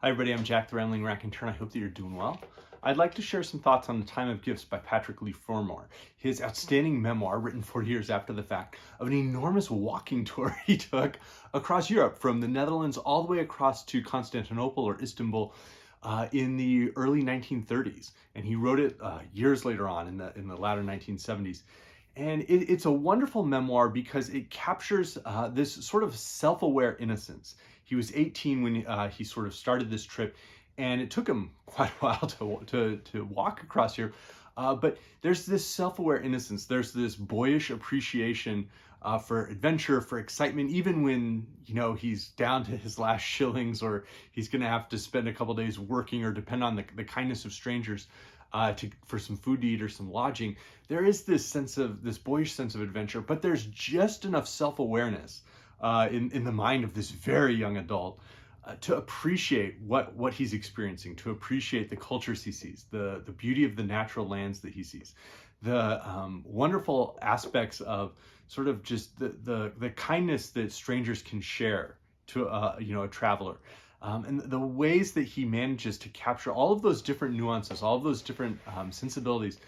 Hi everybody, I'm Jack the Rambling Raconteur. I hope that you're doing well. I'd like to share some thoughts on The Time of Gifts by Patrick Leigh Fermor, his outstanding memoir written 40 years after the fact of an enormous walking tour he took across Europe, from the Netherlands all the way across to Constantinople or Istanbul in the early 1930s. And he wrote it years later on in the latter 1970s. And it's a wonderful memoir because it captures this sort of self-aware innocence. He was 18 when he sort of started this trip, and it took him quite a while to walk across here. But there's this self-aware innocence. There's this boyish appreciation for adventure, for excitement, even when, he's down to his last shillings, or he's going to have to spend a couple days working or depend on the kindness of strangers for some food to eat or some lodging. There is this boyish sense of adventure, but there's just enough self-awareness in the mind of this very young adult to appreciate what he's experiencing, to appreciate the cultures he sees, the beauty of the natural lands that he sees, the wonderful aspects of sort of just the kindness that strangers can share to a traveler. And the ways that he manages to capture all of those different nuances, all of those different sensibilities,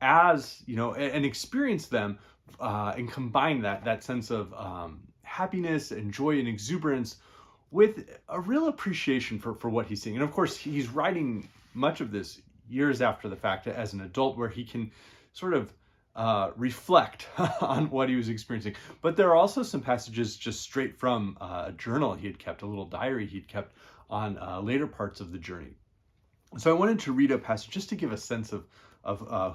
and experience them, and combine that sense of happiness and joy and exuberance with a real appreciation for what he's seeing. And of course, he's writing much of this years after the fact as an adult, where he can sort of reflect on what he was experiencing. But there are also some passages just straight from a journal he had kept, a little diary he'd kept on later parts of the journey. So I wanted to read a passage just to give a sense of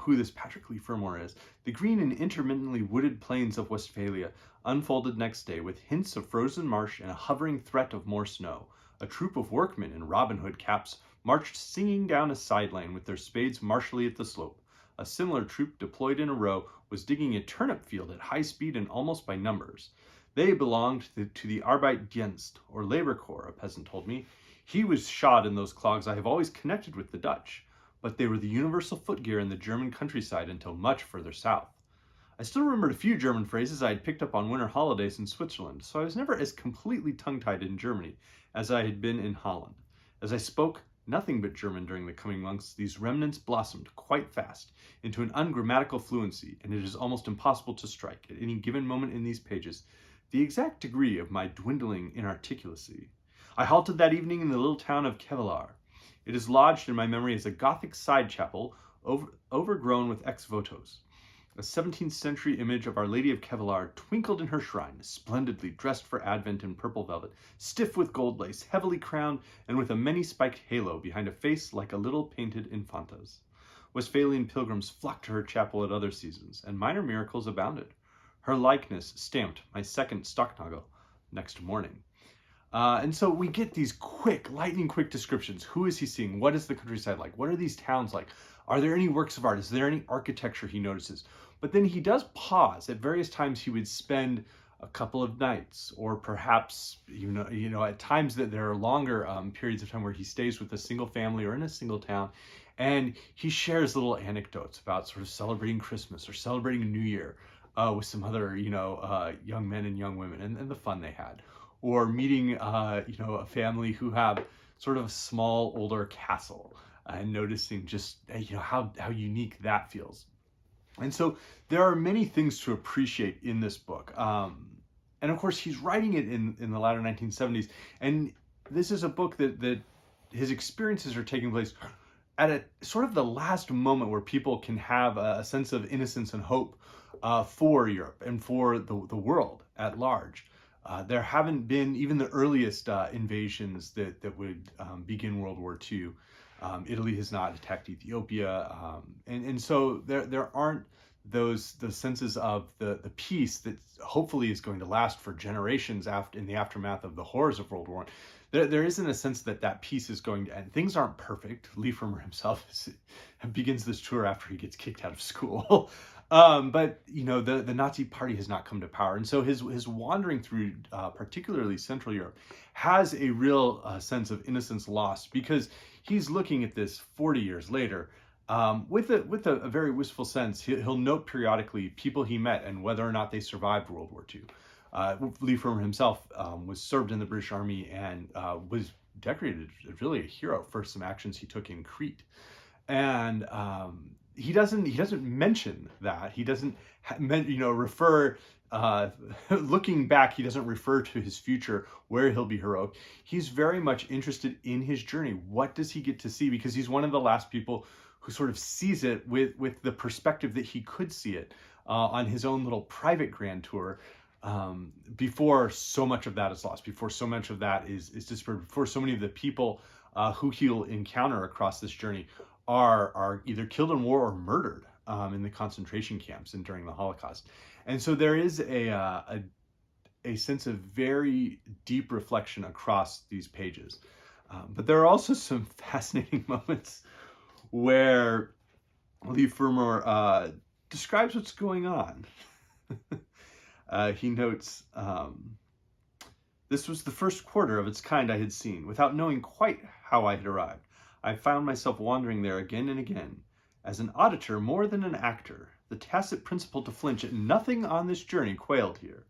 who this Patrick Leigh Fermor is. The green and intermittently wooded plains of Westphalia unfolded next day with hints of frozen marsh and a hovering threat of more snow. A troop of workmen in Robin Hood caps marched singing down a side lane with their spades martially at the slope. A similar troop, deployed in a row, was digging a turnip field at high speed and almost by numbers. They belonged to the Arbeitsdienst, or Labor Corps, a peasant told me. He was shod in those clogs I have always connected with the Dutch, but they were the universal footgear in the German countryside until much further south. I still remembered a few German phrases I had picked up on winter holidays in Switzerland, so I was never as completely tongue-tied in Germany as I had been in Holland. As I spoke nothing but German during the coming months, these remnants blossomed quite fast into an ungrammatical fluency, and it is almost impossible to strike, at any given moment in these pages, the exact degree of my dwindling inarticulacy. I halted that evening in the little town of Kevelaar. It is lodged in my memory as a Gothic side chapel overgrown with ex-votos. A 17th century image of Our Lady of Kevelaar twinkled in her shrine, splendidly dressed for Advent in purple velvet, stiff with gold lace, heavily crowned, and with a many-spiked halo behind a face like a little painted infanta's. Westphalian pilgrims flocked to her chapel at other seasons, and minor miracles abounded. Her likeness stamped my second Stocknagel next morning. And so we get these lightning quick descriptions. Who is he seeing? What is the countryside like? What are these towns like? Are there any works of art? Is there any architecture he notices? But then he does pause. At various times he would spend a couple of nights, or perhaps, at times that there are longer periods of time where he stays with a single family or in a single town. And he shares little anecdotes about sort of celebrating Christmas or celebrating a New Year with some other, young men and young women, and the fun they had. Or meeting, a family who have sort of a small, older castle, and noticing just, how unique that feels. And so there are many things to appreciate in this book. And of course, he's writing it in the latter 1970s. And this is a book that his experiences are taking place at a sort of the last moment where people can have a sense of innocence and hope for Europe and for the world at large. There haven't been even the earliest invasions that would begin World War II. Italy has not attacked Ethiopia, and so there aren't those senses of the peace that hopefully is going to last for generations in the aftermath of the horrors of World War I. There isn't a sense that peace is going to end. Things aren't perfect. Leigh Fermor himself begins this tour after he gets kicked out of school. But the Nazi party has not come to power, and so his wandering through particularly Central Europe has a real sense of innocence lost, because he's looking at this 40 years later with a very wistful sense. He'll note periodically people he met and whether or not they survived World War II. Leigh Fermor himself was served in the British Army and was decorated as really a hero for some actions he took in Crete. And he doesn't mention that. He doesn't refer, looking back, he doesn't refer to his future where he'll be heroic. He's very much interested in his journey. What does he get to see? Because he's one of the last people who sort of sees it with the perspective that he could see it on his own little private grand tour, before so much of that is lost, before so much of that is dispersed, before so many of the people who he'll encounter across this journey are either killed in war or murdered in the concentration camps and during the Holocaust. And so there is a sense of very deep reflection across these pages. But there are also some fascinating moments where Leigh Fermor describes what's going on. He notes, "This was the first quarter of its kind I had seen, without knowing quite how I had arrived. I found myself wandering there again and again, as an auditor more than an actor. The tacit principle to flinch at nothing on this journey quailed here.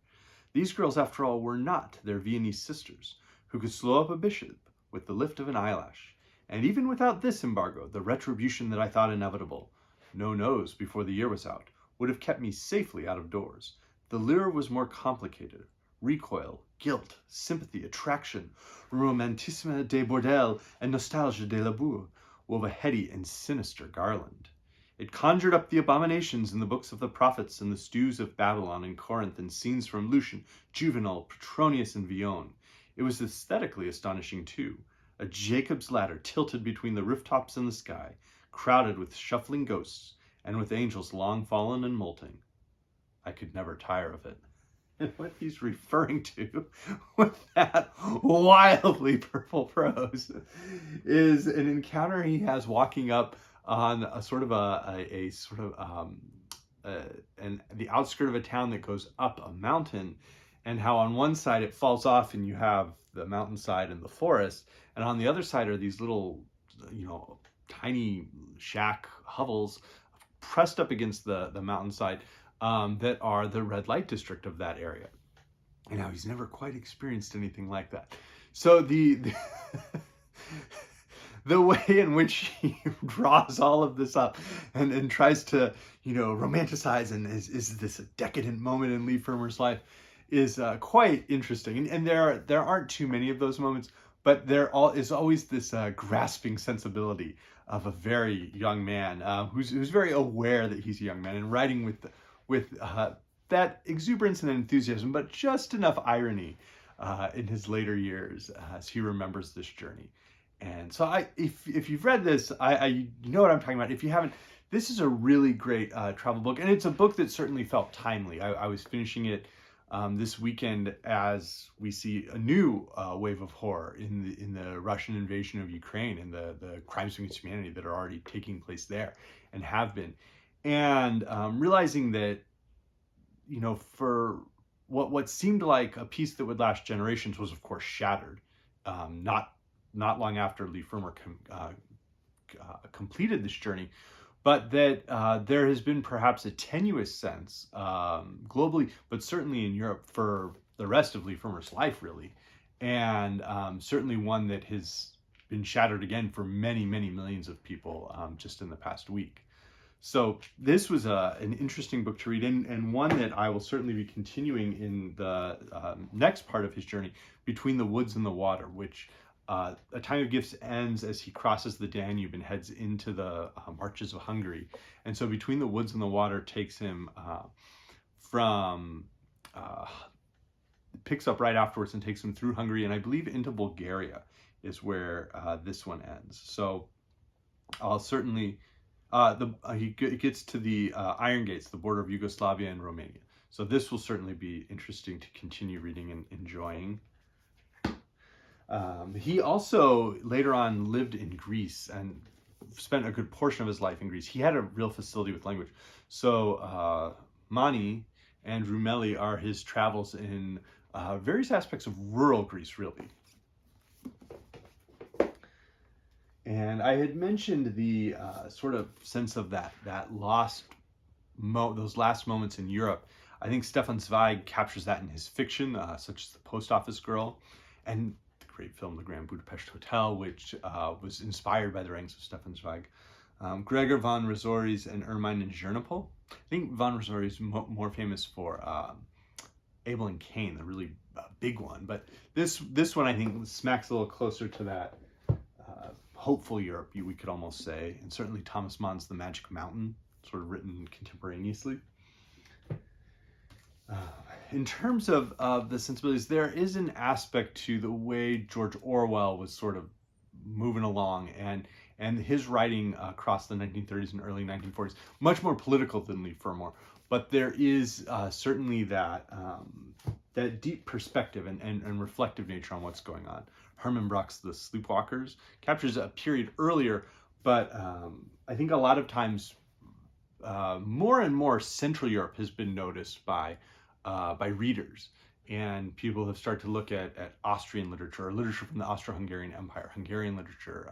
These girls, after all, were not their Viennese sisters, who could slow up a bishop with the lift of an eyelash. And even without this embargo, the retribution that I thought inevitable, no nose before the year was out, would have kept me safely out of doors. The lure was more complicated. Recoil, guilt, sympathy, attraction, romantisme des bordels, and nostalgia de la bourre wove a heady and sinister garland. It conjured up the abominations in the books of the prophets and the stews of Babylon and Corinth and scenes from Lucian, Juvenal, Petronius, and Villon. It was aesthetically astonishing too. A Jacob's ladder tilted between the rooftops and the sky, crowded with shuffling ghosts and with angels long fallen and molting. I could never tire of it." And what he's referring to with that wildly purple prose is an encounter he has walking up on a sort of the outskirt of a town that goes up a mountain, and how on one side it falls off and you have the mountainside and the forest, and on the other side are these little, tiny shack hovels pressed up against the mountainside, that are the red light district of that area. And now he's never quite experienced anything like that. So the way in which he draws all of this up and tries to, romanticize, and is this a decadent moment in Leigh Fermor's life, is quite interesting. And there aren't too many of those moments, but there is always this grasping sensibility of a very young man who's very aware that he's a young man, and writing with that exuberance and enthusiasm, but just enough irony in his later years as he remembers this journey. And so if you've read this, you know what I'm talking about. If you haven't, this is a really great travel book, and it's a book that certainly felt timely. I was finishing it this weekend as we see a new wave of horror in the Russian invasion of Ukraine and the crimes against humanity that are already taking place there and have been. And realizing that, for what seemed like a peace that would last generations was, of course, shattered. Not long after Leigh Fermor completed this journey, but that there has been perhaps a tenuous sense globally, but certainly in Europe for the rest of Leigh Fermor's life, really, and certainly one that has been shattered again for many, many millions of people just in the past week. So this was an interesting book to read, and one that I will certainly be continuing in the next part of his journey, Between the Woods and the Water, which A Time of Gifts ends as he crosses the Danube and heads into the marches of Hungary. And so Between the Woods and the Water takes him picks up right afterwards and takes him through Hungary, and I believe into Bulgaria is where this one ends. So I'll certainly... he gets to the Iron Gates, the border of Yugoslavia and Romania. So this will certainly be interesting to continue reading and enjoying. He also later on lived in Greece and spent a good portion of his life in Greece. He had a real facility with language. So Mann and Roumeli are his travels in various aspects of rural Greece, really. And I had mentioned the sort of sense of that those last moments in Europe. I think Stefan Zweig captures that in his fiction, such as The Post Office Girl. And the great film, The Grand Budapest Hotel, which was inspired by the writings of Stefan Zweig. Gregor von Rezzori's and Ermine and Czernopol. I think von Rezzori is more famous for Abel and Cain, the really big one. But this one, I think, smacks a little closer to that hopeful Europe, we could almost say. And certainly Thomas Mann's The Magic Mountain, sort of written contemporaneously. In terms of the sensibilities, there is an aspect to the way George Orwell was sort of moving along, and his writing across the 1930s and early 1940s, much more political than Leigh Fermor, but there is certainly that deep perspective and reflective nature on what's going on. Hermann Broch's The Sleepwalkers captures a period earlier, but I think a lot of times more and more Central Europe has been noticed by readers, and people have started to look at Austrian literature, or literature from the Austro-Hungarian Empire, Hungarian literature,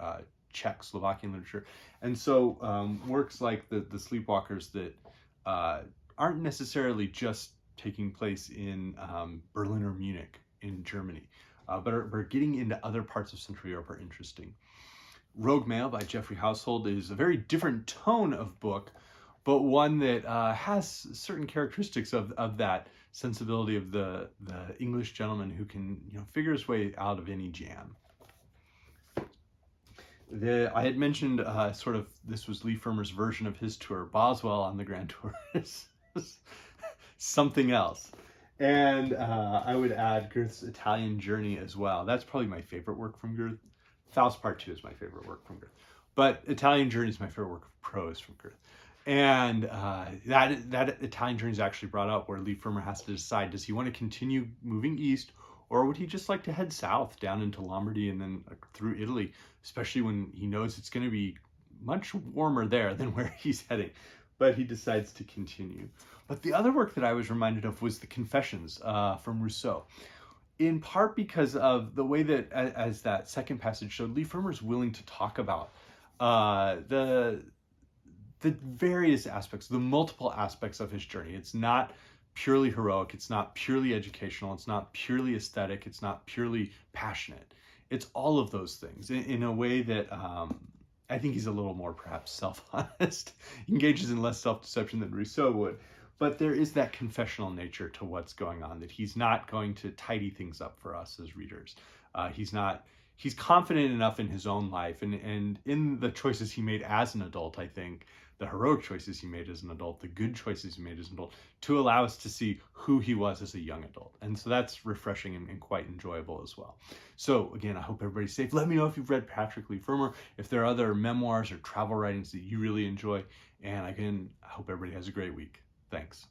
Czech, Slovakian literature, and so works like the Sleepwalkers that aren't necessarily just taking place in Berlin or Munich in Germany, but are getting into other parts of Central Europe are interesting. Rogue Male by Geoffrey Household is a very different tone of book, but one that has certain characteristics of that sensibility of the English gentleman who can figure his way out of any jam. I had mentioned sort of this was Leigh Fermor's version of his tour. Boswell on the Grand Tour is something else. And I would add Goethe's Italian Journey as well. That's probably my favorite work from Goethe. Faust Part 2 is my favorite work from Goethe. But Italian Journey is my favorite work of prose from Goethe. And that Italian Journey is actually brought up where Leigh Fermor has to decide, does he want to continue moving east, or would he just like to head south down into Lombardy and then through Italy, especially when he knows it's going to be much warmer there than where he's heading. But he decides to continue. But the other work that I was reminded of was the Confessions from Rousseau, in part because of the way that, as that second passage showed, Leigh Fermor is willing to talk about the various aspects, the multiple aspects of his journey. It's not purely heroic, it's not purely educational, it's not purely aesthetic, it's not purely passionate. It's all of those things in a way that I think he's a little more perhaps self-honest, engages in less self-deception than Rousseau would. But there is that confessional nature to what's going on, that he's not going to tidy things up for us as readers. He's confident enough in his own life and in the choices he made as an adult, I think, the heroic choices he made as an adult, the good choices he made as an adult, to allow us to see who he was as a young adult. And so that's refreshing and quite enjoyable as well. So again, I hope everybody's safe. Let me know if you've read Patrick Leigh Fermor, if there are other memoirs or travel writings that you really enjoy. And again, I hope everybody has a great week. Thanks.